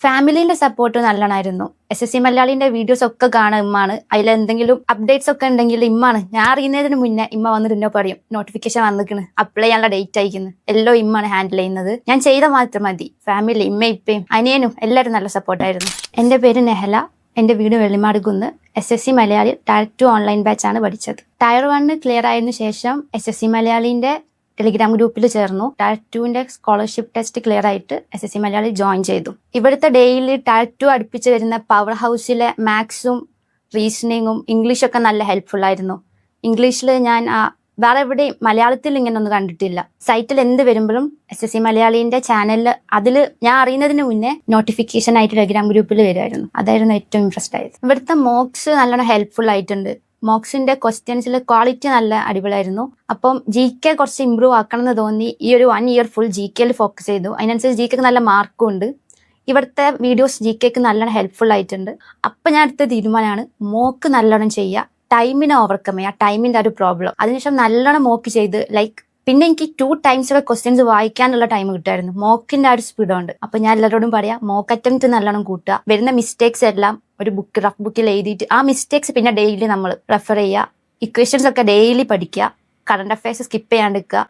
ഫാമിലിന്റെ support നല്ലതായിരുന്നു. SSC മലയാളിന്റെ videos ഒക്കെ കാണാൻ ഇമ്മാണ്. അതിലെന്തെങ്കിലും അപ്ഡേറ്റ്സ് ഒക്കെ ഉണ്ടെങ്കിൽ ഇമ്മാണ്. ഞാൻ അറിയുന്നതിന് മുന്നേ ഇമ്മ വന്നിട്ട് എന്നോ പറയും നോട്ടിഫിക്കേഷൻ വന്നിക്കണ്, അപ്ലൈ ചെയ്യാനുള്ള ഡേറ്റ് അയക്കുന്നു, എല്ലോ ഇമ്മാണ് ഹാൻഡിൽ ചെയ്യുന്നത്. ഞാൻ ചെയ്ത മാത്രം മതി. ഫാമിലി, ഇമ്മ ഇപ്പയും അനിയനും എല്ലാവരും നല്ല സപ്പോർട്ടായിരുന്നു. എൻ്റെ പേര് നെഹല. എൻ്റെ വീട് Vellimadukunnu. SSC Malayali tier 2 online batch ആണ് പഠിച്ചത്. ടയർ 1 ക്ലിയർ ആയതിനു ശേഷം SSC മലയാളിന്റെ ടെലിഗ്രാം ഗ്രൂപ്പിൽ ചേർന്നു. ടയർ 2ന്റെ സ്കോളർഷിപ്പ് ടെസ്റ്റ് ക്ലിയർ ആയിട്ട് SSC മലയാളി ജോയിൻ ചെയ്തു. ഇവിടുത്തെ ഡെയിലി ടയർ 2 അടുപ്പിച്ച് വരുന്ന പവർ ഹൗസിലെ മാത്സും റീസണിങ്ങും ഇംഗ്ലീഷൊക്കെ നല്ല ഹെൽപ്ഫുൾ ആയിരുന്നു. ഇംഗ്ലീഷിൽ ഞാൻ വേറെ എവിടെയും മലയാളത്തിൽ ഇങ്ങനൊന്നും കണ്ടിട്ടില്ല. സൈറ്റിൽ എന്ത് വരുമ്പോഴും SSC മലയാളിന്റെ ചാനലിൽ അതിൽ ഞാൻ അറിയുന്നതിന് മുന്നേ നോട്ടിഫിക്കേഷൻ ആയിട്ട് ടെലിഗ്രാം ഗ്രൂപ്പിൽ വരുമായിരുന്നു. അതായിരുന്നു ഏറ്റവും ഇൻട്രസ്റ്റ് ആയത്. ഇവിടുത്തെ മോക്സ് നല്ലോണം ഹെൽപ്ഫുൾ ആയിട്ടുണ്ട്. മോക്സിന്റെ ക്വസ്റ്റ്യൻസിൽ ക്വാളിറ്റി നല്ല അടിപൊളിയായിരുന്നു. അപ്പം GK കുറച്ച് ഇമ്പ്രൂവ് ആക്കണം എന്ന് തോന്നി ഈ ഒരു 1 ഇയർ ഫുൾ GKയിൽ ഫോക്കസ് ചെയ്തു. അതിനനുസരിച്ച് GKക്ക് നല്ല മാർക്കും ഉണ്ട്. ഇവിടുത്തെ വീഡിയോസ് GKക്ക് നല്ലോണം ഹെൽപ്ഫുൾ ആയിട്ടുണ്ട്. അപ്പം ഞാൻ എടുത്ത തീരുമാനമാണ് മോക്ക് നല്ലോണം ചെയ്യുക, ടൈമിനെ ഓവർകം ചെയ്യുക, ടൈമിന്റെ ഒരു പ്രോബ്ലം. അതിനുശേഷം നല്ലോണം മോക്ക് ചെയ്ത് പിന്നെ എനിക്ക് 2 ടൈംസ് ഒക്കെ ക്വസ്റ്റ്യൻസ് വായിക്കാനുള്ള ടൈം കിട്ടുമായിരുന്നു. മോക്കിന്റെ ആ ഒരു സ്പീഡ് ഉണ്ട്. അപ്പൊ ഞാൻ എല്ലാവരോടും പറയാം, മോക്ക് അറ്റംപ്റ്റ് നല്ലോണം കൂട്ടുക. വരുന്ന മിസ്റ്റേക്സ് എല്ലാം ഒരു റഫ് ബുക്കിൽ എഴുതിയിട്ട് ആ മിസ്റ്റേക്സ് പിന്നെ ഡെയിലി നമ്മൾ റെഫർ ചെയ്യുക. ഇക്വേഷൻസ് ഒക്കെ ഡെയിലി പഠിക്കുക. Current affairs skip ചെയ്യാണ്ടിരിക്കുക.